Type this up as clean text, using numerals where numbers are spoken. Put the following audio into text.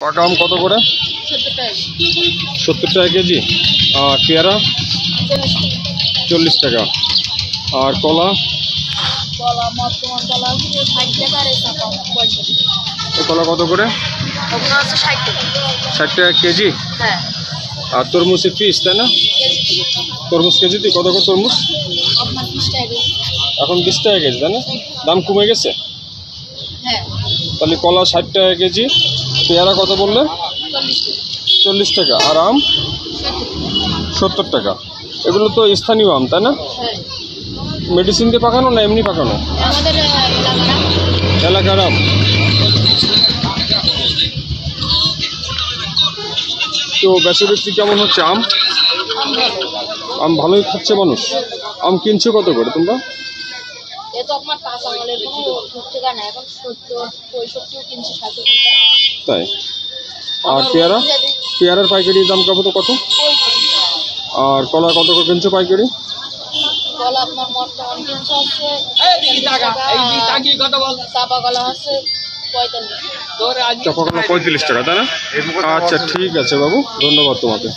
পাকা আম কত করে? 70 টাকা কেজি। আর পেয়ারা 40 টাকা। আর কলা? কলা কত করে? 60 টাকা কেজি। আর তরমুজের পিস, তাই না? তরমুজ কেজিতে কত করে তরমুজ? এখন 20 টাকা কেজি, তাই না? দাম কমে গেছে। তাহলে কলা 60 টাকা কেজি, পেয়ারা কত বললে? 40 টাকা। আর আম 70 টাকা। এগুলো তো স্থানীয় আম, তাই না? মেডিসিন দিয়ে পাকানো না এমনি পাকানো? এলাকার আম। তো বেচা বিক্রি কেমন হচ্ছে? আম ভালোই খাচ্ছে মানুষ। আম কিনছো কত করে তোমরা? তাই। আর পেয়ারার পাইকারি দাম কত? আর কলা কত করে কিনছো পাইকারি? চাপা কলা 45 টাকা, তাই না? আচ্ছা, ঠিক আছে বাবু, ধন্যবাদ তোমাকে।